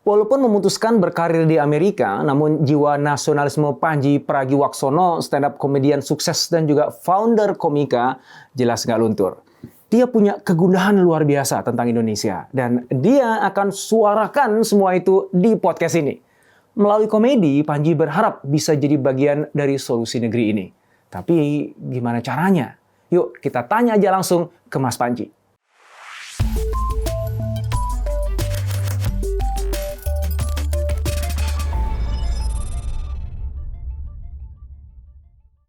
Walaupun memutuskan berkarir di Amerika, namun jiwa nasionalisme Panji Pragiwaksono, stand-up komedian sukses dan juga founder Komika, jelas nggak luntur. Dia punya kegundahan luar biasa tentang Indonesia, dan dia akan suarakan semua itu di podcast ini. Melalui komedi, Panji berharap bisa jadi bagian dari solusi negeri ini. Tapi gimana caranya? Yuk kita tanya aja langsung ke Mas Panji.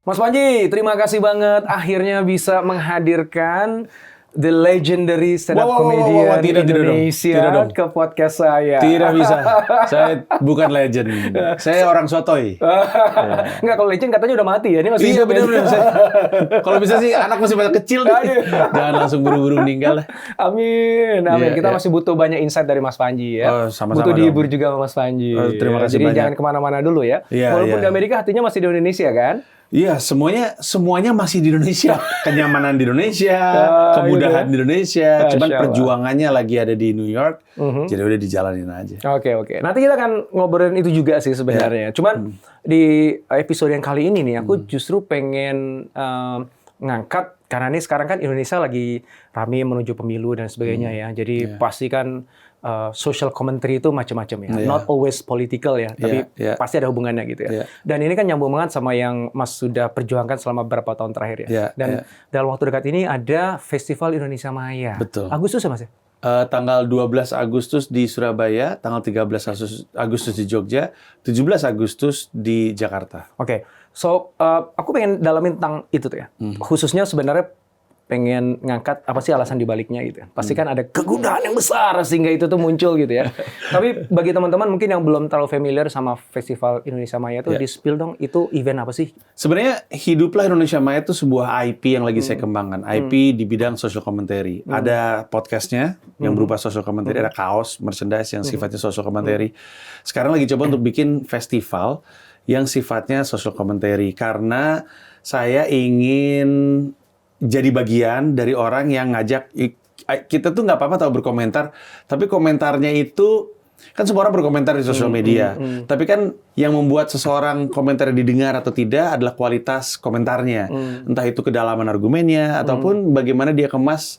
Mas Panji, terima kasih banget akhirnya bisa menghadirkan the legendary stand-up comedian Indonesia ke podcast saya. Tidak bisa, saya bukan legend, saya orang sotoy. Enggak, kalau legend katanya udah mati ya, ini masih Iya hidup ya? benar-benar. Kalau bisa sih anak masih banyak kecil nih. Jangan langsung buru-buru meninggal lah. Amin, amin. Iya, Kita iya. masih butuh banyak insight dari Mas Panji ya. Oh, sama-sama butuh dihibur dong. juga sama Mas Panji. Oh, terima kasih Jadi banyak. jangan kemana-mana dulu ya. Iya, Walaupun iya. di Amerika hatinya masih di Indonesia kan? Iya, semuanya masih di Indonesia. Kenyamanan di Indonesia, kemudahan gitu ya. di Indonesia. Masya Cuman Allah. perjuangannya lagi ada di New York. Jadi udah dijalanin aja. Oke. Nanti kita akan ngobrolin itu juga sih sebenarnya. Cuman di episode yang kali ini nih, aku justru pengen ngangkat, karena ini sekarang kan Indonesia lagi rame menuju pemilu dan sebagainya ya. Jadi pasti kan social commentary itu macam-macam ya. Not always political ya, tapi pasti ada hubungannya gitu ya. Dan ini kan nyambung banget sama yang Mas sudah perjuangkan selama beberapa tahun terakhir ya. Dan dalam waktu dekat ini ada Festival Indonesia Maya. Betul. Agustus ya Mas ya? Tanggal 12 Agustus di Surabaya, tanggal 13 Agustus di Jogja, 17 Agustus di Jakarta. Oke. So, aku pengen dalamin tentang itu tuh ya. Khususnya sebenarnya pengen ngangkat apa sih alasan dibaliknya gitu ya. Pasti kan ada kegundahan yang besar sehingga itu tuh muncul gitu ya. Tapi bagi teman-teman mungkin yang belum terlalu familiar sama Festival Indonesia Maya tuh, di-spill dong, itu event apa sih? Sebenarnya Hiduplah Indonesia Maya itu sebuah IP yang lagi saya kembangkan. IP di bidang social commentary. Ada podcastnya yang berupa social commentary, ada kaos, merchandise yang sifatnya social commentary. Sekarang lagi coba untuk bikin festival yang sifatnya social commentary. Karena saya ingin jadi bagian dari orang yang ngajak, kita tuh nggak apa-apa tahu berkomentar, tapi komentarnya itu, kan semua orang berkomentar di sosial media, tapi kan yang membuat seseorang komentar didengar atau tidak adalah kualitas komentarnya, entah itu kedalaman argumennya, ataupun bagaimana dia kemas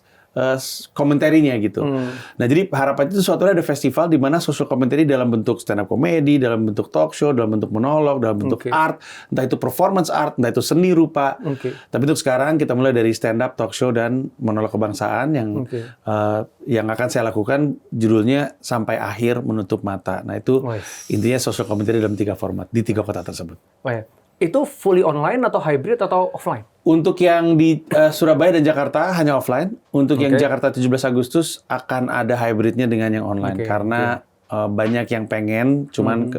komentarinya gitu. Nah, jadi harapannya itu suatu hari ada festival di mana social commentary dalam bentuk stand up comedy, dalam bentuk talk show, dalam bentuk monolog, dalam bentuk art, entah itu performance art, entah itu seni rupa. Tapi untuk sekarang kita mulai dari stand up, talk show, dan monolog kebangsaan yang akan saya lakukan judulnya Sampai Akhir Menutup Mata. Nah, itu intinya social commentary dalam 3 format di 3 kota tersebut. Itu fully online atau hybrid atau offline? Untuk yang di Surabaya dan Jakarta hanya offline. Untuk yang Jakarta 17 Agustus akan ada hybridnya dengan yang online. Karena banyak yang pengen, cuman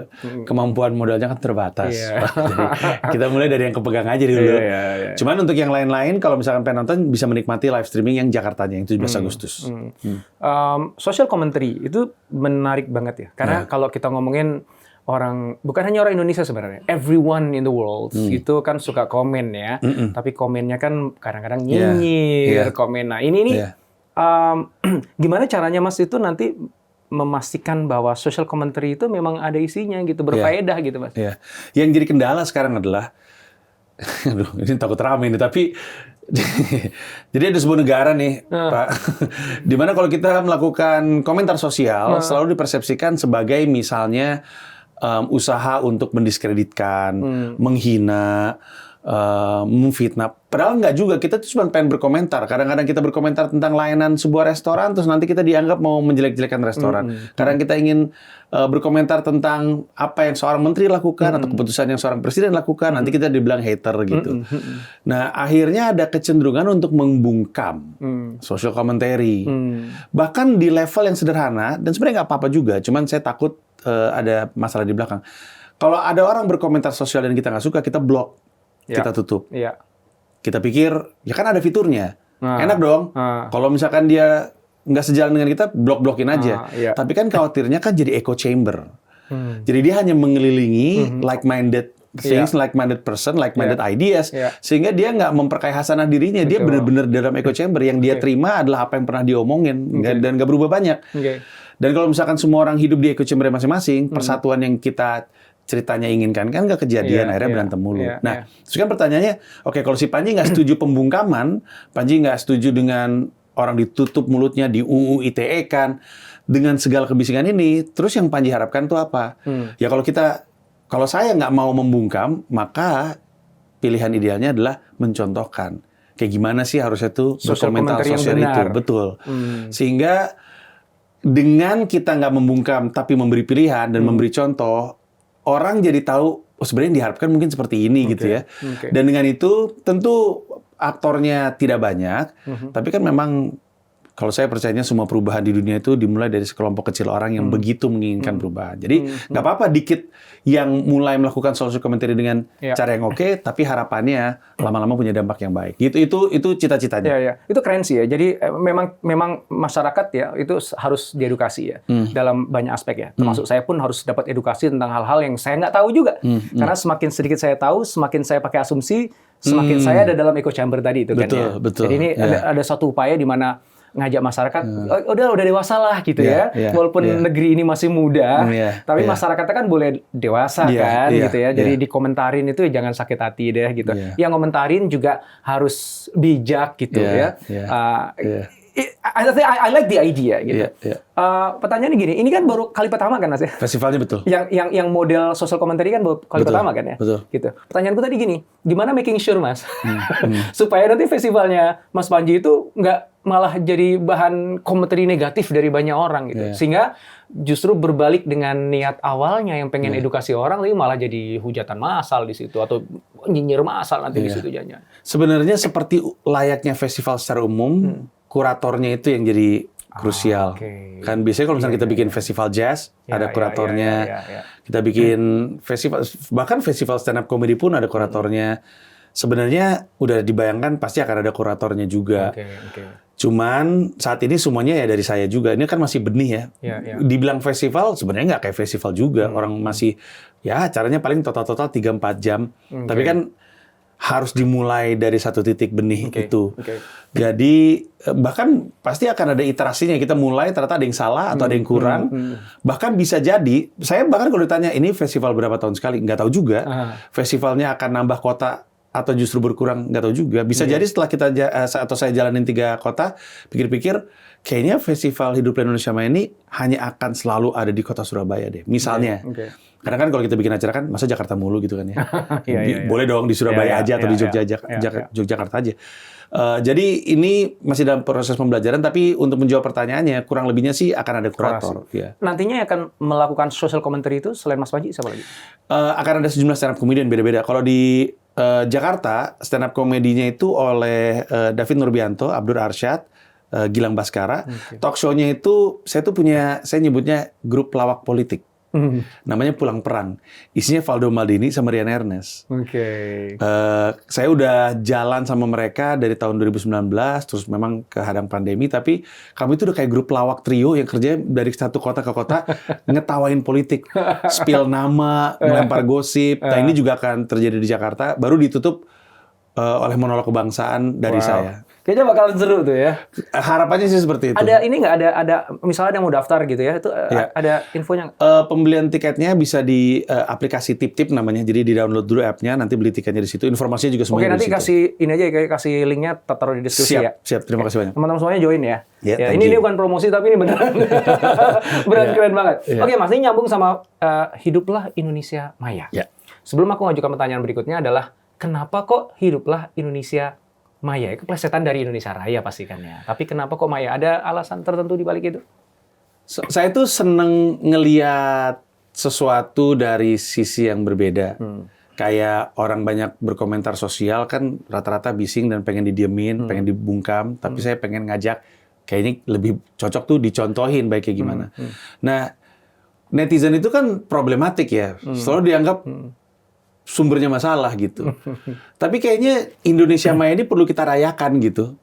kemampuan modalnya kan terbatas. Jadi kita mulai dari yang kepegang aja dulu. Cuman untuk yang lain-lain, kalau misalkan pengen nonton, bisa menikmati live streaming yang Jakartanya, yang 17 Agustus. Social commentary itu menarik banget ya. Karena kalau kita ngomongin orang, bukan hanya orang Indonesia sebenarnya, everyone in the world itu kan suka komen ya, tapi komennya kan kadang-kadang nyinyir komen. Nah ini gimana caranya Mas itu nanti memastikan bahwa social commentary itu memang ada isinya gitu, berfaedah gitu Mas? Yang jadi kendala sekarang adalah, aduh ini takut rame nih, tapi jadi ada sebuah negara nih, Pak, di mana kalau kita melakukan komentar sosial selalu dipersepsikan sebagai misalnya usaha untuk mendiskreditkan, menghina, memfitnah. Padahal nggak juga, kita tuh cuma pengen berkomentar. Kadang-kadang kita berkomentar tentang layanan sebuah restoran, terus nanti kita dianggap mau menjelek-jelekan restoran. Kadang kita ingin berkomentar tentang apa yang seorang menteri lakukan, atau keputusan yang seorang presiden lakukan, nanti kita dibilang hater gitu. Nah, akhirnya ada kecenderungan untuk membungkam social commentary. Bahkan di level yang sederhana, dan sebenarnya nggak apa-apa juga, cuman saya takut ada masalah di belakang. Kalau ada orang berkomentar sosial dan kita nggak suka, kita blok, kita tutup. Kita pikir, ya kan ada fiturnya, enak dong. Kalau misalkan dia nggak sejalan dengan kita, blok-blokin aja. Tapi kan khawatirnya kan jadi echo chamber. Jadi dia hanya mengelilingi like-minded things, like-minded person, like-minded ideas, sehingga dia nggak memperkaya hasanah dirinya. Dia benar-benar dalam echo chamber. Yang dia terima adalah apa yang pernah diomongin, dan nggak berubah banyak. Dan kalau misalkan semua orang hidup di echo chamber masing-masing, persatuan yang kita ceritanya inginkan kan nggak kejadian, akhirnya berantem mulu. Nah, terus kan pertanyaannya, oke, kalau si Panji nggak setuju pembungkaman, Panji nggak setuju dengan orang ditutup mulutnya di UU ITE kan, dengan segala kebisingan ini, terus yang Panji harapkan tuh apa? Ya kalau saya nggak mau membungkam, maka pilihan idealnya adalah mencontohkan. Kayak gimana sih harusnya tuh berkomentar sosial itu. Betul. Sehingga dengan kita nggak membungkam, tapi memberi pilihan dan memberi contoh, orang jadi tahu, oh sebenarnya yang diharapkan mungkin seperti ini gitu ya. Dan dengan itu tentu aktornya tidak banyak, tapi kan memang kalau saya percayanya semua perubahan di dunia itu dimulai dari sekelompok kecil orang yang begitu menginginkan perubahan. Jadi nggak apa-apa dikit yang mulai melakukan social commentary dengan cara yang oke, tapi harapannya lama-lama punya dampak yang baik. Itu cita-citanya. Itu keren sih ya. Jadi memang masyarakat ya itu harus diedukasi ya dalam banyak aspek ya. Termasuk saya pun harus dapat edukasi tentang hal-hal yang saya nggak tahu juga. Karena semakin sedikit saya tahu, semakin saya pakai asumsi, semakin saya ada dalam echo chamber tadi itu kan ya. Betul. Jadi ini ada suatu upaya di mana ngajak masyarakat, udah dewasa lah gitu ya. Walaupun negeri ini masih muda, tapi masyarakatnya kan boleh dewasa kan gitu ya. Jadi dikomentarin itu jangan sakit hati deh gitu. Yang komentarin juga harus bijak gitu ya. I like the idea gitu. Pertanyaannya gini, ini kan baru kali pertama kan Mas ya? Festivalnya betul. Yang model social commentary kan baru kali pertama kan ya? Betul. Gitu. Pertanyaanku tadi gini, gimana making sure Mas? Supaya nanti festivalnya Mas Panji itu nggak malah jadi bahan komentari negatif dari banyak orang gitu. Sehingga justru berbalik dengan niat awalnya yang pengen edukasi orang, tapi malah jadi hujatan massal di situ atau nyinyir massal nanti di situ jangan. Sebenarnya seperti layaknya festival secara umum, kuratornya itu yang jadi krusial. Kan biasanya kalau misalnya kita bikin festival jazz, ada kuratornya. Kita bikin festival, bahkan festival stand up comedy pun ada kuratornya. Sebenarnya udah dibayangkan pasti akan ada kuratornya juga. Cuman saat ini semuanya ya dari saya juga. Ini kan masih benih ya. Dibilang festival sebenarnya nggak kayak festival juga. Orang masih ya acaranya paling total 3-4 jam. Tapi kan harus dimulai dari satu titik benih itu. Jadi bahkan pasti akan ada iterasinya. Kita mulai ternyata ada yang salah atau ada yang kurang. Bahkan bisa jadi, saya bahkan kalau ditanya ini festival berapa tahun sekali, nggak tahu juga. Festivalnya akan nambah kota atau justru berkurang, nggak tahu juga. Bisa jadi setelah kita atau saya jalanin 3 kota, pikir-pikir kayaknya Festival Hidup Indonesia Maya ini hanya akan selalu ada di kota Surabaya deh. Misalnya. Karena kan kalau kita bikin acara kan, masa Jakarta mulu gitu kan ya. Boleh dong di Surabaya aja atau di Yogyakarta aja. Jadi ini masih dalam proses pembelajaran, tapi untuk menjawab pertanyaannya, kurang lebihnya sih akan ada kurator. Nantinya akan melakukan social commentary itu selain Mas Panji, siapa lagi? Akan ada sejumlah stand up comedian beda-beda. Kalau di Jakarta, stand up komedinya itu oleh David Nurbianto, Abdur Arsyad, Gilang Baskara. Talk show-nya itu, saya nyebutnya grup pelawak politik. Namanya Pulang Perang. Isinya Valdo Maldini sama Rian Ernest. Saya udah jalan sama mereka dari tahun 2019, terus memang kehadang pandemi, tapi kami itu udah kayak grup pelawak trio yang kerjanya dari satu kota ke kota ngetawain politik, spill nama, melempar gosip. Nah ini juga akan terjadi di Jakarta, baru ditutup oleh monolog kebangsaan dari saya. Kayaknya bakalan seru tuh ya. Harapannya sih seperti itu. Ada ini nggak? Ada misalnya ada yang mau daftar gitu ya? Itu ada infonya? Pembelian tiketnya bisa di aplikasi Tip-Tip namanya. Jadi di-download dulu app-nya, nanti beli tiketnya di situ. Informasinya juga semuanya di situ. Nanti kasih ini aja, kasih linknya, taruh di deskripsi ya. Siap. Terima kasih banyak. Teman-teman semuanya join ya. Ini bukan promosi, tapi ini beneran. Beneran keren banget. Oke, Mas, ini nyambung sama Hiduplah Indonesia Maya. Sebelum aku ngajukan pertanyaan berikutnya adalah, kenapa kok Hiduplah Indonesia Maya? Keplesetan dari Indonesia Raya pastikan ya. Tapi kenapa kok Maya? Ada alasan tertentu di balik itu? Saya tuh seneng ngeliat sesuatu dari sisi yang berbeda. Kayak orang banyak berkomentar sosial kan rata-rata bising dan pengen didiemin, pengen dibungkam. Tapi saya pengen ngajak, kayaknya lebih cocok tuh dicontohin baiknya gimana. Nah, netizen itu kan problematik ya. Selalu dianggap sumbernya masalah gitu. Tapi kayaknya Indonesia Maya ini perlu kita rayakan gitu.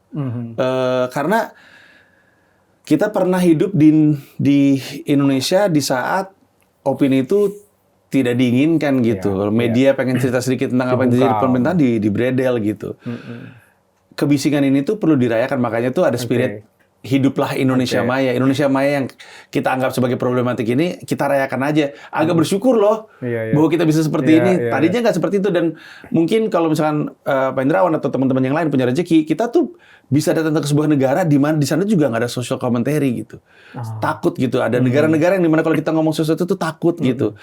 Karena kita pernah hidup di Indonesia di saat opini itu tidak diinginkan gitu. Media pengen cerita sedikit tentang apa yang terjadi di pemerintahan di bredel gitu. Kebisingan ini tuh perlu dirayakan, makanya tuh ada spirit hiduplah Indonesia Maya. Indonesia Maya yang kita anggap sebagai problematik ini, kita rayakan aja. Agak bersyukur loh bahwa kita bisa seperti ini. Tadinya nggak seperti itu. Dan mungkin kalau misalkan Pak Indrawan atau teman-teman yang lain punya rezeki, kita tuh bisa datang ke sebuah negara di mana di sana juga nggak ada social commentary gitu. Takut gitu. Ada negara-negara yang dimana kalau kita ngomong sesuatu tuh takut gitu.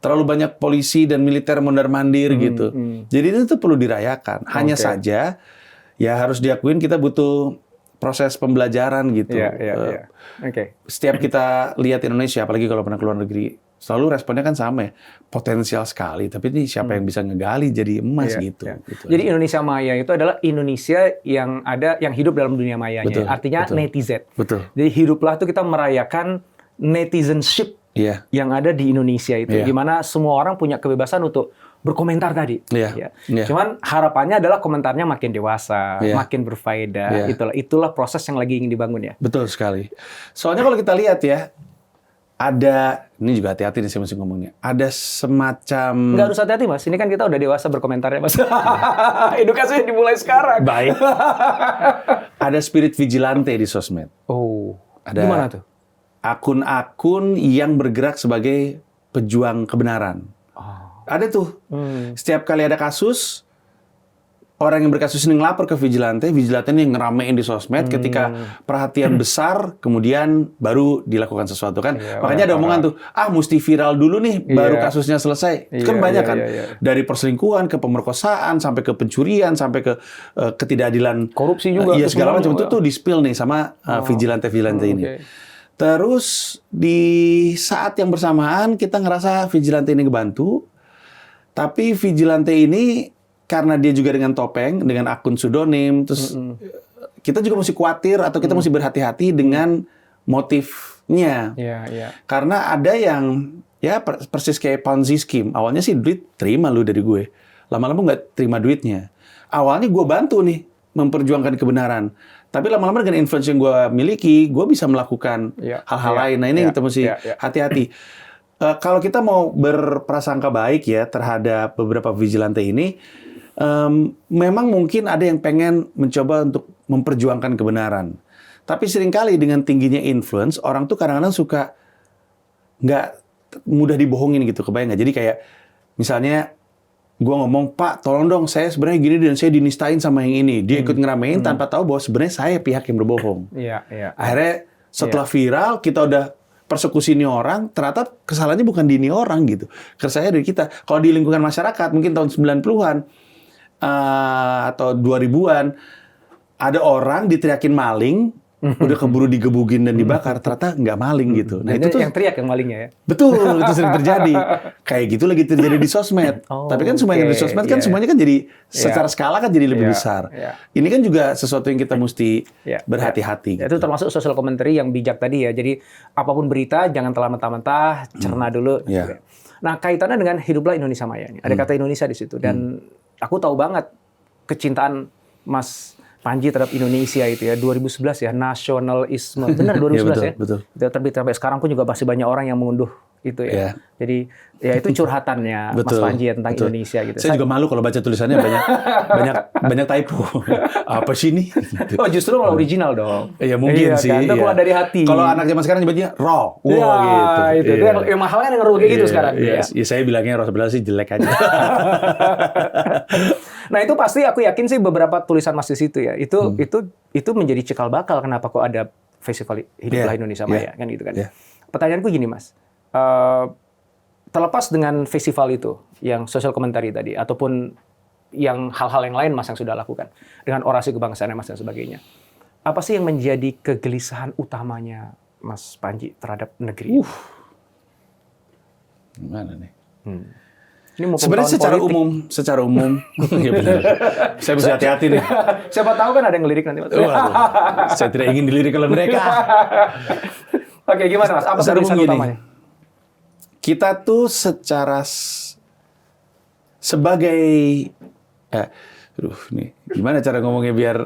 Terlalu banyak polisi dan militer mondar-mandir gitu. Jadi itu tuh perlu dirayakan. Hanya saja ya harus diakuin kita butuh proses pembelajaran gitu. Setiap kita lihat Indonesia, apalagi kalau pernah keluar negeri, selalu responnya kan sama ya, potensial sekali. Tapi ini siapa yang bisa ngegali jadi emas gitu. Jadi Indonesia Maya itu adalah Indonesia yang hidup dalam dunia mayanya. Artinya netizen. Jadi hiduplah tuh kita merayakan netizenship yang ada di Indonesia itu, di mana semua orang punya kebebasan untuk berkomentar tadi. Cuman harapannya adalah komentarnya makin dewasa, makin berfaedah. Itulah proses yang lagi ingin dibangun ya. Betul sekali. Soalnya kalau kita lihat ya, ada, ini juga hati-hati nih saya mesti ngomongnya, ada semacam... Nggak harus hati-hati Mas, ini kan kita udah dewasa berkomentarnya Mas. Edukasinya dimulai sekarang. Baik. Ada spirit vigilante di sosmed. Ada gimana tuh? Akun-akun yang bergerak sebagai pejuang kebenaran. Ada tuh. Setiap kali ada kasus, orang yang berkasus ini ngelapor ke vigilante ini yang ngeramein di sosmed. Ketika perhatian besar, kemudian baru dilakukan sesuatu kan. Makanya ada omongan tuh, mesti viral dulu nih, baru kasusnya selesai. Itu kan banyak kan. Dari perselingkuhan ke pemerkosaan, sampai ke pencurian, sampai ke ketidakadilan. Korupsi juga. Iya, segala macam itu tuh di-spill nih sama vigilante ini. Terus di saat yang bersamaan kita ngerasa vigilante ini ngebantu. Tapi vigilante ini karena dia juga dengan topeng, dengan akun pseudonym, terus kita juga mesti khawatir atau kita mesti berhati-hati dengan motifnya. Karena ada yang ya persis kayak Ponzi scheme. Awalnya sih duit terima lu dari gue, lama-lama nggak terima duitnya. Awalnya gue bantu nih memperjuangkan kebenaran, tapi lama-lama dengan influence yang gue miliki, gue bisa melakukan hal-hal lain. Nah ini kita mesti hati-hati. Kalau kita mau berprasangka baik ya terhadap beberapa vigilante ini, memang mungkin ada yang pengen mencoba untuk memperjuangkan kebenaran. Tapi seringkali dengan tingginya influence, orang tuh kadang-kadang suka nggak mudah dibohongin gitu, kebayang nggak? Jadi kayak misalnya gue ngomong, Pak, tolong dong, saya sebenarnya gini dan saya dinistain sama yang ini. Dia ikut ngeramein tanpa tahu bahwa sebenarnya saya pihak yang berbohong. Akhirnya setelah viral, kita udah persekusi ini orang, ternyata kesalahannya bukan di ini orang gitu. Kesalahannya dari kita. Kalau di lingkungan masyarakat, mungkin tahun 90-an atau 2000-an, ada orang diteriakin maling, udah keburu digebugin dan dibakar, ternyata nggak maling gitu. Nah itu tuh yang teriak yang malingnya ya? Betul, itu sering terjadi. Kayak gitu lagi terjadi di sosmed. Tapi kan semua yang di sosmed kan semuanya kan jadi secara skala kan jadi lebih besar. Ini kan juga sesuatu yang kita mesti berhati-hati. Itu termasuk social commentary yang bijak tadi ya. Jadi apapun berita jangan telah mentah-mentah, cerna dulu. Nah kaitannya dengan hiduplah Indonesia Maya ini. Ada kata Indonesia di situ dan aku tahu banget kecintaan Mas Panji terhadap Indonesia itu ya, 2011 ya, nasionalisme. Benar 2011 betul. Itu terbit sampai sekarang pun juga masih banyak orang yang mengunduh itu ya. Jadi ya itu curhatannya Mas Panji ya tentang Indonesia gitu. Saya juga malu kalau baca tulisannya banyak typo. Apa sih ini? Oh justru malah original dong. Iya mungkin sih. Kan? Itu keluar dari hati. Kalau anak zaman sekarang nyebutnya raw. Gitu. Itu yang mahal kan yang raw kayak gitu sekarang. Ya, saya bilangnya raw sebelah sih jelek aja. Nah itu pasti aku yakin sih beberapa tulisan Mas di situ ya. Itu menjadi cikal bakal kenapa kok ada festival Hiduplah Indonesia Maya kan gitu kan. Pertanyaanku gini Mas. Terlepas dengan festival itu yang social commentary tadi ataupun yang hal-hal yang lain Mas yang sudah lakukan dengan orasi kebangsaan Mas dan sebagainya. Apa sih yang menjadi kegelisahan utamanya Mas Panji terhadap negeri? Gimana nih? Sebenarnya secara umum, ya benar. Saya mesti hati-hati nih. Siapa tahu kan ada yang ngelirik nanti, Mas. Saya tidak ingin dilirik oleh mereka. Oke, gimana Mas? Apa tulisan utamanya? Kita tuh sebagai, nih, gimana cara ngomongnya biar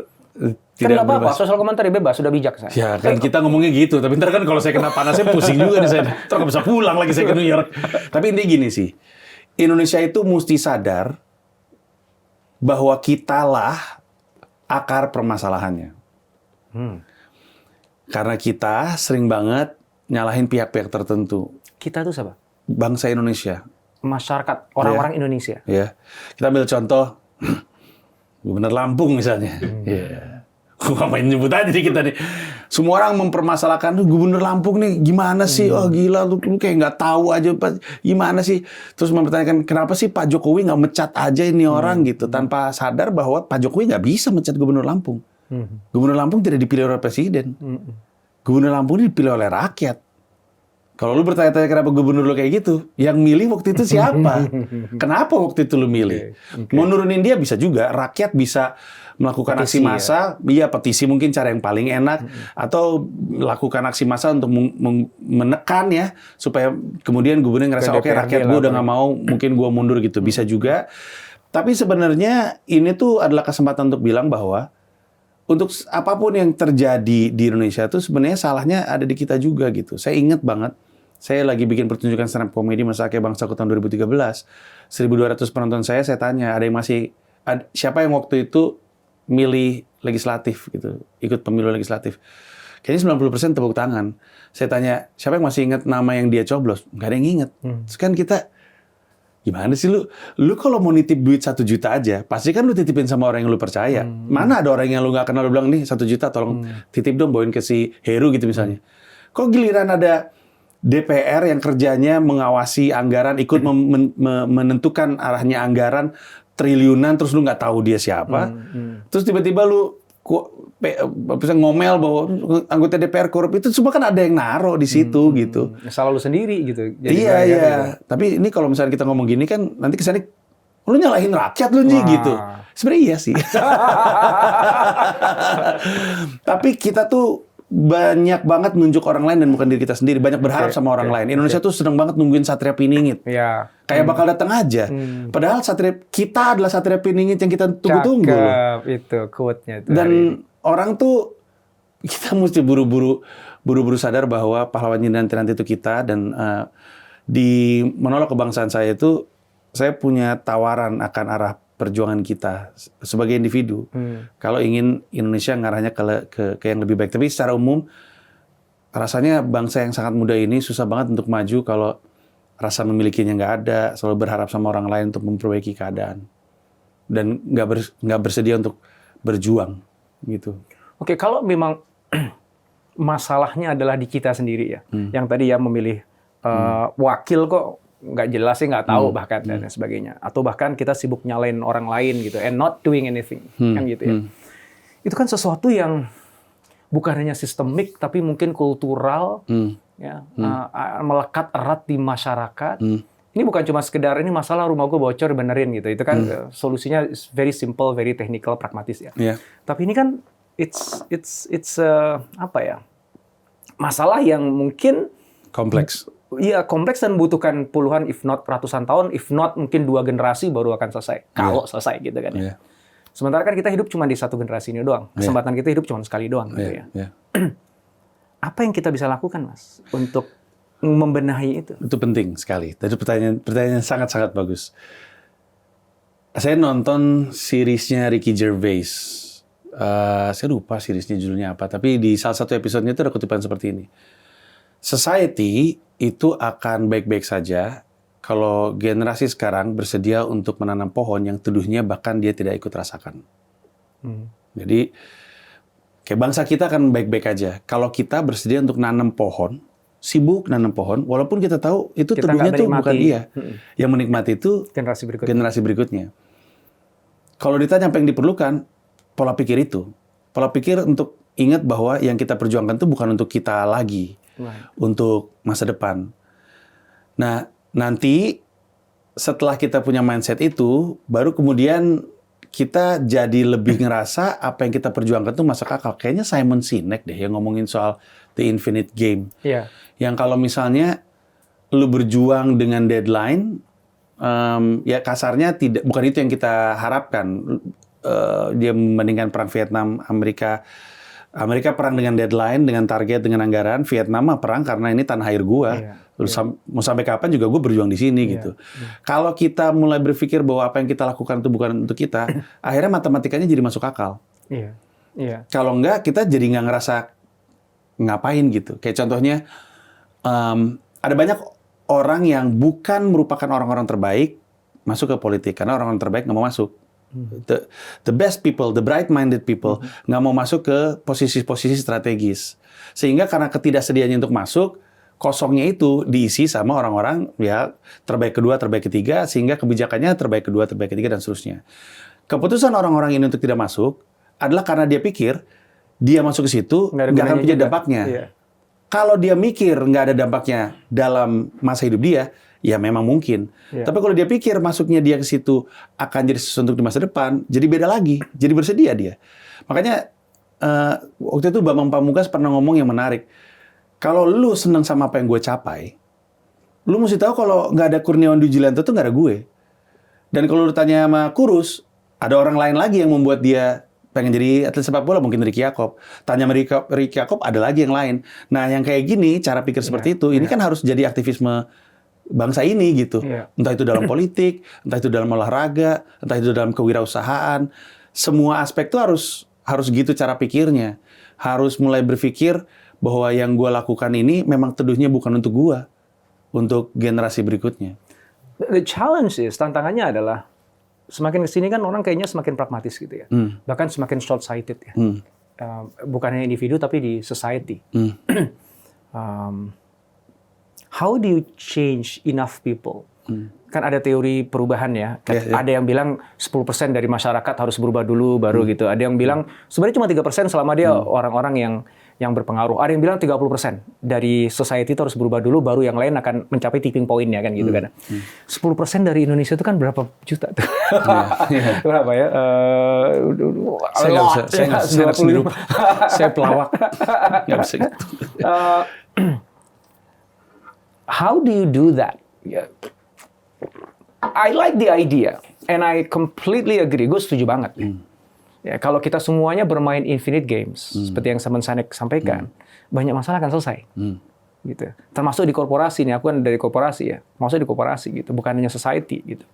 tidak kan apa-apa, sosial komentar bebas, sudah bijak saya. Ya kan kita ngomongnya gitu, tapi ntar kan kalau saya kena panasnya pusing juga nih saya. Ntar nggak bisa pulang lagi saya ke New York. Tapi intinya gini sih. Indonesia itu mesti sadar bahwa kitalah akar permasalahannya. Karena kita sering banget nyalahin pihak-pihak tertentu. Kita tuh siapa? Bangsa Indonesia. Masyarakat, orang-orang Indonesia. Ya, kita ambil contoh Gubernur Lampung misalnya. Gua main nyebut aja nih kita nih. Semua orang mempermasalahkan Gubernur Lampung nih gimana sih? Oh gila, lu kayak nggak tahu aja gimana sih? Terus mempertanyakan kenapa sih Pak Jokowi nggak mecat aja ini orang gitu, tanpa sadar bahwa Pak Jokowi nggak bisa mecat Gubernur Lampung. Gubernur Lampung tidak dipilih oleh presiden. Gubernur Lampung ini dipilih oleh rakyat. Kalau lu bertanya-tanya kenapa gubernur lu kayak gitu, yang milih waktu itu siapa? Kenapa waktu itu lu milih? Mau nurunin dia bisa juga, rakyat bisa melakukan petisi, aksi massa, iya petisi mungkin cara yang paling enak, atau lakukan aksi massa untuk menekan ya, supaya kemudian gubernur ngerasa oke rakyat gue udah nggak mau, mungkin gue mundur gitu, bisa juga. Tapi sebenarnya ini tuh adalah kesempatan untuk bilang bahwa untuk apapun yang terjadi di Indonesia tuh sebenarnya salahnya ada di kita juga gitu. Saya ingat banget, saya lagi bikin pertunjukan stand up comedy Masake Bangsaku tahun 2013. 1.200 penonton saya tanya, siapa yang waktu itu milih legislatif gitu, ikut pemilu legislatif. Kayaknya 90% tepuk tangan. Saya tanya, siapa yang masih ingat nama yang dia coblos? Nggak ada yang ingat. Terus kan kita, gimana sih lu kalau mau nitip duit 1 juta aja, pasti kan lu titipin sama orang yang lu percaya. Mana ada orang yang lu nggak kenal, lu bilang nih 1 juta tolong titip dong, bawain ke si Heru gitu misalnya. Kok giliran ada DPR yang kerjanya mengawasi anggaran, ikut menentukan arahnya anggaran triliunan, terus lu nggak tahu dia siapa. Terus tiba-tiba lu bisa ngomel bahwa anggota DPR korup, itu semua kan ada yang naruh di situ gitu. Salah lu sendiri gitu. Jadi iya. gitu. Tapi ini kalau misalnya kita ngomong gini kan nanti kesannya lu nyalahin rakyat lu nih gitu. Sebenarnya iya sih. Tapi kita tuh banyak banget nunjuk orang lain dan bukan diri kita sendiri. Banyak berharap sama orang lain. Indonesia tuh seneng banget nungguin Satria Piningit. Iya. Kayak bakal datang aja. Padahal kita adalah Satria Piningit yang kita tunggu-tunggu loh. Itu quote-nya itu. Dan orang tuh kita mesti buru-buru sadar bahwa pahlawan nanti itu kita. Dan di menolak kebangsaan saya itu, saya punya tawaran akan arah perjuangan kita sebagai individu. Kalau ingin Indonesia ngarahnya ke yang lebih baik. Tapi secara umum, rasanya bangsa yang sangat muda ini susah banget untuk maju kalau rasa memilikinya nggak ada, selalu berharap sama orang lain untuk memperbaiki keadaan. Dan nggak bersedia untuk berjuang. Gitu. Oke, kalau memang masalahnya adalah di kita sendiri ya. Yang tadi ya memilih wakil kok nggak jelas sih, nggak tahu bahkan dan sebagainya, atau bahkan kita sibuk nyalain orang lain gitu, and not doing anything, kan gitu ya. Itu kan sesuatu yang bukan hanya sistemik, tapi mungkin kultural, ya, melekat erat di masyarakat. Ini bukan cuma sekedar ini masalah rumah gue bocor benerin gitu, itu kan solusinya very simple, very technical, pragmatis ya. Tapi ini kan it's apa ya, masalah yang mungkin kompleks. Iya, kompleks dan membutuhkan puluhan, if not ratusan tahun, if not mungkin 2 generasi baru akan selesai. Kalau selesai gitu kan ya. Sementara kan kita hidup cuma di 1 generasi ini doang. Kesempatan kita hidup cuma sekali doang gitu ya. Apa yang kita bisa lakukan, Mas, untuk membenahi itu? Itu penting sekali. Tadi pertanyaan sangat-sangat bagus. Saya nonton seriesnya Ricky Gervais. Saya lupa seriesnya judulnya apa, tapi di salah satu episodenya itu ada kutipan seperti ini. Society itu akan baik-baik saja kalau generasi sekarang bersedia untuk menanam pohon yang teduhnya bahkan dia tidak ikut rasakan. Jadi, kayak bangsa kita akan baik-baik aja kalau kita bersedia untuk nanam pohon, sibuk nanam pohon, walaupun kita tahu itu kita teduhnya tuh bukan dia. Yang menikmati itu generasi berikutnya. Kalau ditanya apa yang diperlukan, pola pikir itu. Pola pikir untuk ingat bahwa yang kita perjuangkan itu bukan untuk kita lagi. Untuk masa depan. Nah, nanti setelah kita punya mindset itu, baru kemudian kita jadi lebih ngerasa apa yang kita perjuangkan itu masuk akal. Kayaknya Simon Sinek deh yang ngomongin soal The Infinite Game. Yang kalau misalnya lu berjuang dengan deadline, ya kasarnya bukan itu yang kita harapkan. Dia membandingkan perang Vietnam, Amerika perang dengan deadline, dengan target, dengan anggaran. Vietnam mah perang karena ini tanah air gua. Mau sampai kapan juga gua berjuang di sini gitu. Kalau kita mulai berpikir bahwa apa yang kita lakukan itu bukan untuk kita, akhirnya matematikanya jadi masuk akal. Kalau enggak, kita jadi nggak ngerasa ngapain gitu. Kayak contohnya, ada banyak orang yang bukan merupakan orang-orang terbaik masuk ke politik karena orang-orang terbaik nggak mau masuk. The best people, the bright-minded people nggak mau masuk ke posisi-posisi strategis. Sehingga karena ketidaksediaannya untuk masuk, kosongnya itu diisi sama orang-orang ya terbaik kedua, terbaik ketiga, sehingga kebijakannya terbaik kedua, terbaik ketiga, dan seterusnya. Keputusan orang-orang ini untuk tidak masuk adalah karena dia pikir dia masuk ke situ nggak akan punya dampaknya. Iya. Kalau dia mikir nggak ada dampaknya dalam masa hidup dia, ya memang mungkin. Yeah. Tapi kalau dia pikir masuknya dia ke situ akan jadi sesuatu di masa depan, jadi beda lagi. Jadi bersedia dia. Makanya waktu itu Bambang Pamungkas pernah ngomong yang menarik. Kalau lu seneng sama apa yang gue capai, lu mesti tahu kalau nggak ada Kurniawan Dwi Julianto tuh nggak ada gue. Dan kalau lu tanya sama Kurus, ada orang lain lagi yang membuat dia pengen jadi atlet sepak bola, mungkin Ricky Yacob. Tanya sama Ricky Yacob, ada lagi yang lain. Nah, yang kayak gini, cara pikir seperti itu, ini kan harus jadi aktivisme bangsa ini gitu. Entah itu dalam politik, entah itu dalam olahraga, entah itu dalam kewirausahaan. Semua aspek tuh harus gitu cara pikirnya. Harus mulai berpikir bahwa yang gue lakukan ini memang teduhnya bukan untuk gue, untuk generasi berikutnya. The challenge is, tantangannya adalah semakin kesini kan orang kayaknya semakin pragmatis gitu ya, bahkan semakin short-sighted ya. Bukan hanya individu tapi di society. How do you change enough people? Kan ada teori perubahan ya. Ada yang bilang 10% dari masyarakat harus berubah dulu baru gitu. Ada yang bilang sebenarnya cuma 3% selama dia orang-orang yang berpengaruh. Ada yang bilang 30% dari society itu harus berubah dulu, baru yang lain akan mencapai tipping point-nya kan gitu kan. 10% dari Indonesia itu kan berapa juta tuh? Berapa ya? Saya nggak sendiri. Saya pelawak. Nggak bisa gitu. How do you do that? I like the idea, and I completely agree. Gue setuju banget. Ya, kalau kita semuanya bermain infinite games, seperti yang Simon Sinek sampaikan, banyak masalah akan selesai. Gitu. Termasuk di korporasi nih, aku kan dari korporasi ya, maksudnya di korporasi gitu, bukan hanya society gitu.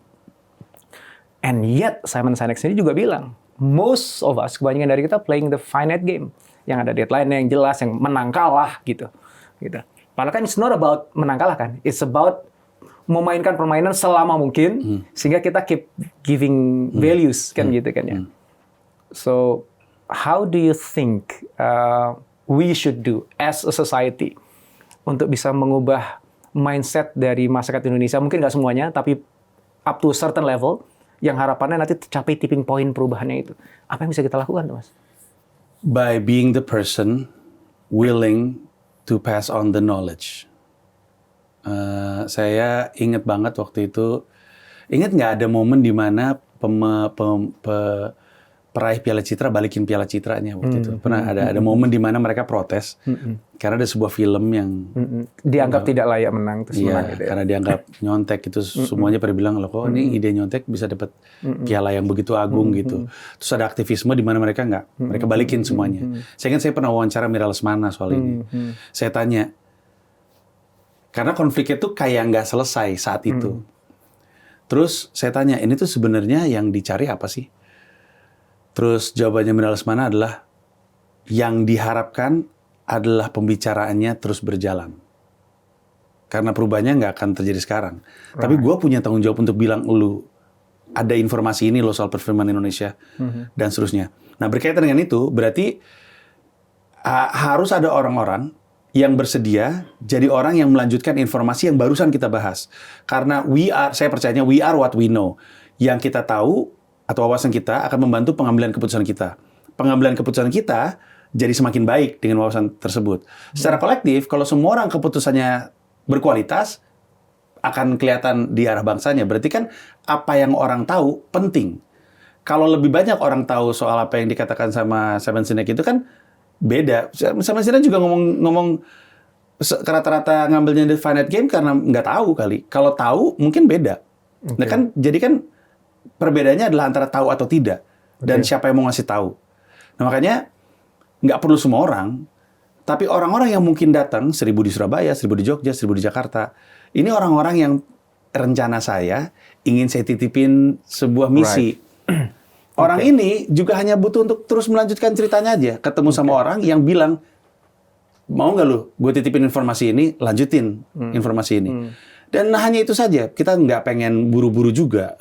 And yet Simon Sinek sendiri juga bilang, most of us, kebanyakan dari kita playing the finite game, yang ada deadline yang jelas, yang menang kalah gitu. Padahal kan it's not about menang kalah kan, it's about memainkan permainan selama mungkin, sehingga kita keep giving values kan gitu kan ya. So, how do you think we should do as a society untuk bisa mengubah mindset dari masyarakat Indonesia? Mungkin nggak semuanya, tapi up to a certain level, yang harapannya nanti tercapai tipping point perubahannya itu. Apa yang bisa kita lakukan, Mas? By being the person willing to pass on the knowledge. Saya ingat banget waktu itu, ingat nggak ada momen di mana peraih Piala Citra balikin Piala Citranya waktu itu. Pernah ada momen di mana mereka protes karena ada sebuah film yang dianggap tidak layak menang, terus menang gitu ya. Karena dianggap nyontek itu, semuanya pada bilang loh kok ini ide nyontek bisa dapat piala yang begitu agung gitu. Terus ada aktivisme di mana mereka nggak, mereka balikin semuanya. Saya ingat saya pernah wawancara Mira Lesmana soal ini. Saya tanya, karena konfliknya tuh kayak nggak selesai saat itu. Terus saya tanya, ini tuh sebenarnya yang dicari apa sih? Terus jawabannya Mira Lesmana adalah, yang diharapkan adalah pembicaraannya terus berjalan. Karena perubahannya nggak akan terjadi sekarang. Tapi gue punya tanggung jawab untuk bilang, lu ada informasi ini loh soal perfilman Indonesia, dan seterusnya. Nah, berkaitan dengan itu, berarti harus ada orang-orang yang bersedia jadi orang yang melanjutkan informasi yang barusan kita bahas. Karena saya percayanya we are what we know. Yang kita tahu atau wawasan kita akan membantu pengambilan keputusan kita. Pengambilan keputusan kita jadi semakin baik dengan wawasan tersebut. Secara kolektif, kalau semua orang keputusannya berkualitas, akan kelihatan di arah bangsanya. Berarti kan apa yang orang tahu penting. Kalau lebih banyak orang tahu soal apa yang dikatakan sama Simon Sinek itu kan beda. Simon Sinek juga ngomong rata-rata ngambilnya the finite game karena nggak tahu kali. Kalau tahu mungkin beda. Nah kan jadi kan perbedaannya adalah antara tahu atau tidak dan siapa yang mau ngasih tahu. Nah makanya nggak perlu semua orang, tapi orang-orang yang mungkin datang 1.000 di Surabaya, 1.000 di Jogja, 1.000 di Jakarta. Ini orang-orang yang rencana saya ingin saya titipin sebuah misi. Orang ini juga hanya butuh untuk terus melanjutkan ceritanya aja. Ketemu sama orang yang bilang, mau nggak lu gue titipin informasi ini, lanjutin informasi ini. Dan hanya itu saja, kita nggak pengen buru-buru juga.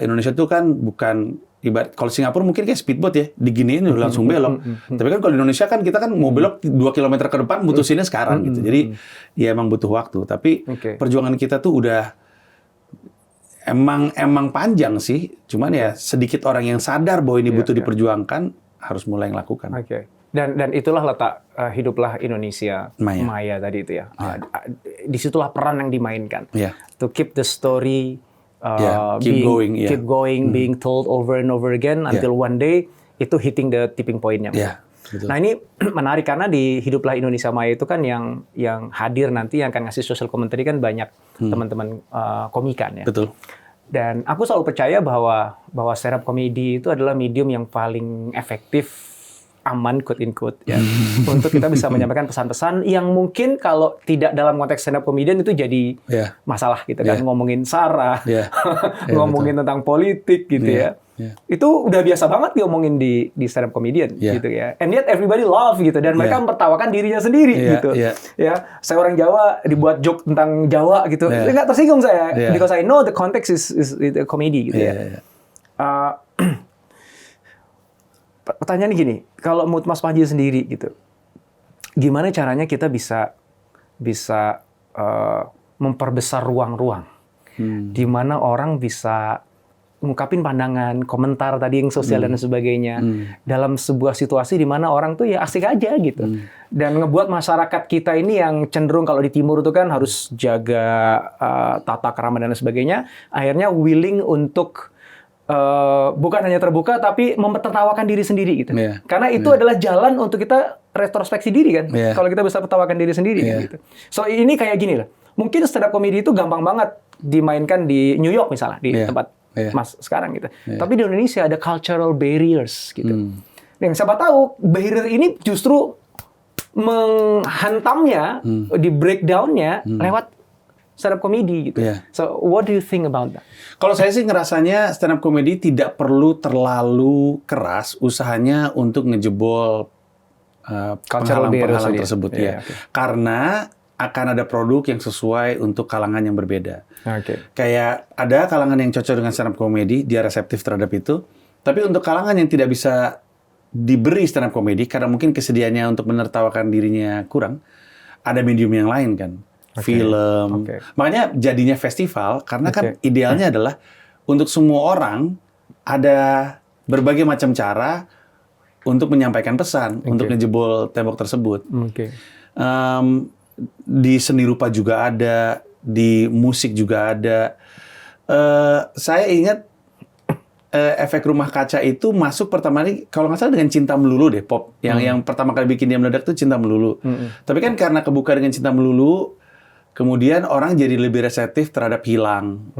Indonesia tuh kan bukan ibarat, kalau Singapura mungkin kayak speedboat ya, diginiin udah langsung belok. Tapi kan kalau di Indonesia kan kita kan mau belok 2 kilometer ke depan, mutusinnya sekarang gitu. Jadi ya emang butuh waktu. Tapi perjuangan kita tuh udah emang panjang sih. Cuman ya sedikit orang yang sadar bahwa ini butuh diperjuangkan, harus mulai ngelakukan. Dan itulah letak hiduplah Indonesia Maya tadi itu ya. Disitulah peran yang dimainkan. To keep the story keep going, being told over and over again until one day itu hitting the tipping point-nya. Nah ini menarik karena di Hiduplah Indonesia Maya itu kan yang hadir nanti yang akan ngasih social commentary kan banyak teman-teman komikan ya. Betul. Dan aku selalu percaya bahwa stand up comedy itu adalah medium yang paling efektif, aman, quote in quote ya, untuk kita bisa menyampaikan pesan-pesan yang mungkin kalau tidak dalam konteks stand up comedian itu jadi masalah gitu kan, ngomongin SARA, ngomongin tentang politik gitu ya. Itu udah biasa banget diomongin di stand up comedian gitu ya. And yet everybody love gitu dan mereka mempertawakan dirinya sendiri gitu. Ya, saya orang Jawa dibuat joke tentang Jawa gitu. Nggak tersinggung saya because I know the context is comedy gitu ya. Pertanyaannya gini, kalau menurut Mas Panji sendiri gitu, gimana caranya kita bisa memperbesar ruang-ruang di mana orang bisa ngungkapin pandangan, komentar tadi yang sosial dan sebagainya dalam sebuah situasi di mana orang tuh ya asik aja gitu. Dan ngebuat masyarakat kita ini yang cenderung kalau di timur itu kan harus jaga tata krama dan sebagainya, akhirnya willing untuk bukan hanya terbuka tapi mempertawakan diri sendiri gitu. Karena itu adalah jalan untuk kita retrospeksi diri kan. Kalau kita bisa tertawakan diri sendiri kan, gitu. So ini kayak gini lah. Mungkin stand up comedy itu gampang banget dimainkan di New York misalnya di tempat Mas sekarang gitu. Tapi di Indonesia ada cultural barriers gitu. Yang siapa tahu barrier ini justru menghantamnya, di breakdown-nya lewat stand up comedy gitu. So what do you think about that? Kalau saya sih ngerasanya stand up comedy tidak perlu terlalu keras usahanya untuk ngejebol penghalang-penghalang tersebut ya. Karena akan ada produk yang sesuai untuk kalangan yang berbeda. Kayak ada kalangan yang cocok dengan stand up comedy, dia reseptif terhadap itu. Tapi untuk kalangan yang tidak bisa diberi stand up comedy karena mungkin kesediaannya untuk menertawakan dirinya kurang, ada medium yang lain kan. Film. Makanya jadinya festival karena kan idealnya adalah untuk semua orang ada berbagai macam cara untuk menyampaikan pesan, untuk ngejebol tembok tersebut. Di seni rupa juga ada, di musik juga ada. Saya ingat efek rumah kaca itu masuk pertama kali kalau nggak salah dengan Cinta Melulu deh, pop. Yang pertama kali bikin dia meledak tuh Cinta Melulu. Tapi kan karena kebuka dengan Cinta Melulu, kemudian orang jadi lebih reseptif terhadap Hilang.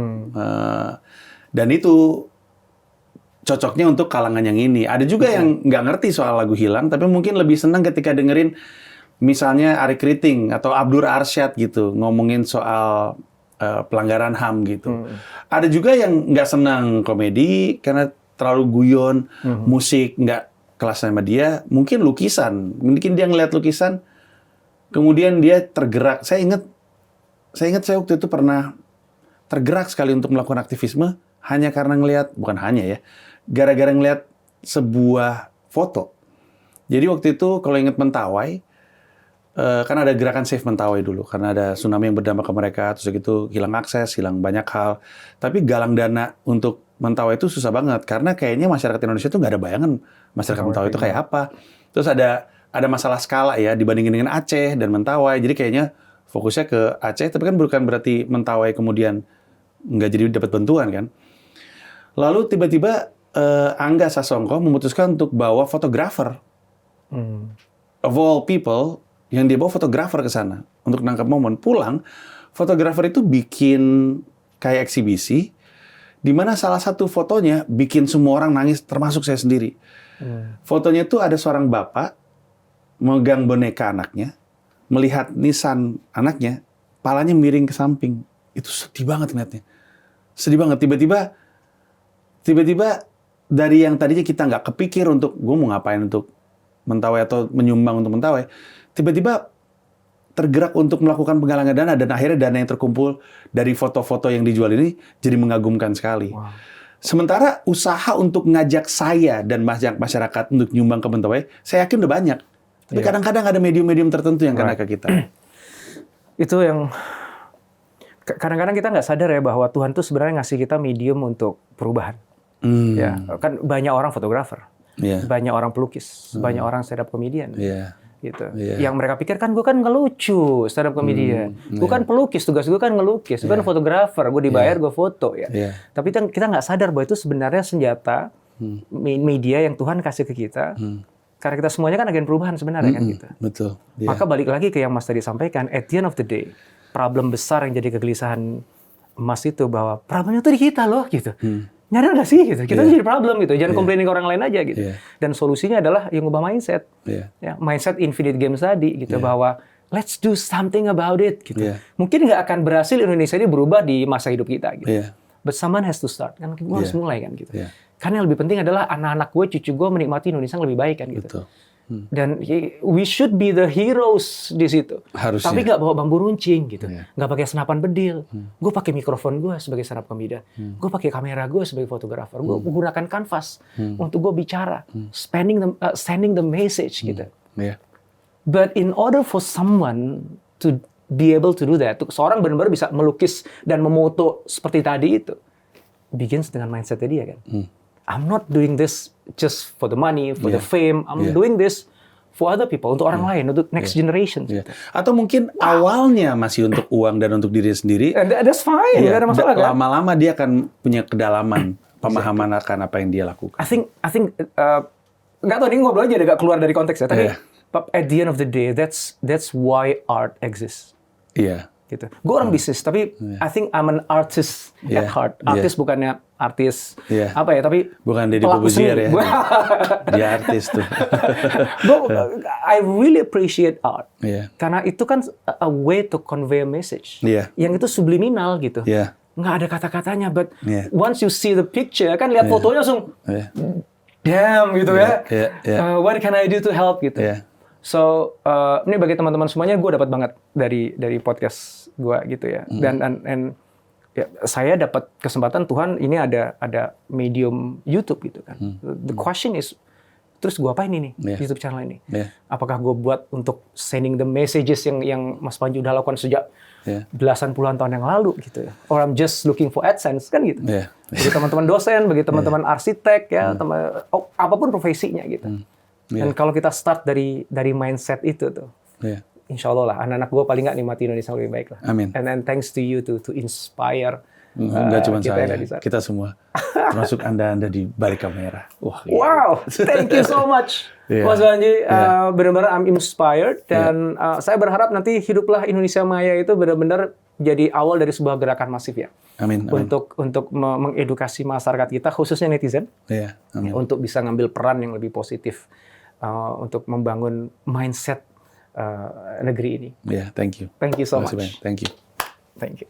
Dan itu cocoknya untuk kalangan yang ini. Ada juga yang nggak ngerti soal lagu Hilang, tapi mungkin lebih senang ketika dengerin misalnya Arie Kriting atau Abdur Arsyad gitu, ngomongin soal pelanggaran HAM gitu. Ada juga yang nggak senang komedi karena terlalu guyon, musik nggak kelas sama dia, mungkin lukisan. Mungkin dia ngeliat lukisan, kemudian dia tergerak. Saya ingat saya waktu itu pernah tergerak sekali untuk melakukan aktivisme hanya karena bukan hanya ya, gara-gara ngelihat sebuah foto. Jadi waktu itu kalau ingat Mentawai, kan ada gerakan Save Mentawai dulu, karena ada tsunami yang berdampak ke mereka, terus gitu hilang akses, hilang banyak hal. Tapi galang dana untuk Mentawai itu susah banget, karena kayaknya masyarakat Indonesia itu nggak ada bayangan masyarakat Mentawai itu kayak apa. Terus ada masalah skala ya, dibandingin dengan Aceh dan Mentawai, jadi kayaknya fokusnya ke Aceh, tapi kan bukan berarti Mentawai kemudian nggak jadi dapat bantuan kan. Lalu tiba-tiba Angga Sasongko memutuskan untuk bawa fotografer. Of all people, yang dia bawa fotografer ke sana untuk nangkap momen. Pulang, fotografer itu bikin kayak eksibisi, di mana salah satu fotonya bikin semua orang nangis, termasuk saya sendiri. Fotonya itu ada seorang bapak megang boneka anaknya, melihat nisan anaknya, palanya miring ke samping. Itu sedih banget ngeliatnya. Sedih banget. Tiba-tiba dari yang tadinya kita nggak kepikir untuk, gue mau ngapain untuk Mentawai atau menyumbang untuk Mentawai, tiba-tiba tergerak untuk melakukan penggalangan dana, dan akhirnya dana yang terkumpul dari foto-foto yang dijual ini jadi mengagumkan sekali. Wow. Sementara usaha untuk ngajak saya dan masyarakat untuk nyumbang ke Mentawai, saya yakin udah banyak. Tapi kadang-kadang ada medium-medium tertentu yang kena ke kita. Itu yang kadang-kadang kita nggak sadar ya bahwa Tuhan tuh sebenarnya ngasih kita medium untuk perubahan. Ya, kan banyak orang fotografer, banyak orang pelukis, banyak orang stand up comedian. Gitu. Yang mereka pikir kan gue kan ngelucu stand up comedian, gue kan pelukis, tugas gue kan ngelukis, gue kan fotografer, gue dibayar gue foto ya. Tapi kita nggak sadar bahwa itu sebenarnya senjata media yang Tuhan kasih ke kita. Karena kita semuanya kan agen perubahan sebenarnya kan gitu. Betul. Maka balik lagi ke yang Mas tadi sampaikan, at the end of the day, problem besar yang jadi kegelisahan Mas itu bahwa problemnya tuh di kita loh gitu. Nyadar nggak sih gitu? Kita tuh jadi problem gitu. Jangan komplainin ke orang lain aja gitu. Dan solusinya adalah yang ngubah mindset. Ya, mindset infinite games tadi gitu bahwa let's do something about it gitu. Mungkin nggak akan berhasil Indonesia ini berubah di masa hidup kita gitu. But someone has to start. Kan gue harus mulai kan gitu. Karena yang lebih penting adalah anak-anak gue, cucu gue menikmati Indonesia yang lebih baik kan gitu. Betul. Dan we should be the heroes di situ. Harusnya. Tapi nggak bawa bambu runcing gitu, nggak pakai senapan bedil. Gue pakai mikrofon gue sebagai stand up comedian, gue pakai kamera gue sebagai fotografer, gue gunakan kanvas untuk gue bicara, sending the message gitu. But in order for someone to be able to do that, seorang benar-benar bisa melukis dan memoto seperti tadi itu, begins dengan mindsetnya dia kan. I'm not doing this just for the money, for the fame. I'm doing this for other people, untuk orang lain, untuk next generation. Atau mungkin awalnya masih untuk uang dan untuk diri sendiri. And that's fine, nggak ada masalah kan. Lama-lama dia akan punya kedalaman, pemahaman akan apa yang dia lakukan. I think nggak tahu, ini ngobrol aja agak keluar dari konteks ya. Tapi at the end of the day, that's why art exists. Gitu. Gue orang bisnis, tapi I think I'm an artist at heart. Artis bukannya artis apa ya, tapi bukan Deddy Corbuzier ya. Dia artis tuh. I really appreciate art. Karena itu kan a way to convey a message. Yang itu subliminal gitu. Nggak ada kata-katanya, but once you see the picture, kan lihat fotonya langsung damn gitu ya. What can I do to help gitu. So, ini bagi teman-teman semuanya, gue dapat banget dari podcast gue gitu ya. Dan ya, saya dapat kesempatan Tuhan, ini ada medium YouTube gitu kan. The question is, terus gue apain ini YouTube channel ini? Apakah gue buat untuk sending the messages yang Mas Panji udah lakukan sejak belasan puluhan tahun yang lalu gitu ya? Or I'm just looking for AdSense kan gitu? Bagi teman-teman dosen, bagi teman-teman arsitek ya, apapun profesinya gitu. Dan kalau kita start dari mindset itu tuh, insya Allah lah anak-anak gue paling nggak nikmati Indonesia lebih baik lah. Amin. And then thanks to you to inspire. Nggak cuma saya, kita semua, termasuk anda di balik kamera. Wow, thank you so much, Mas Panji. Benar-benar I'm inspired dan saya berharap nanti hiduplah Indonesia Maya itu benar-benar jadi awal dari sebuah gerakan masif ya. Amin. Untuk mengedukasi masyarakat kita, khususnya netizen, untuk bisa ngambil peran yang lebih positif. Untuk membangun mindset negeri ini. Thank you. Thank you so much. Thank you. Thank you.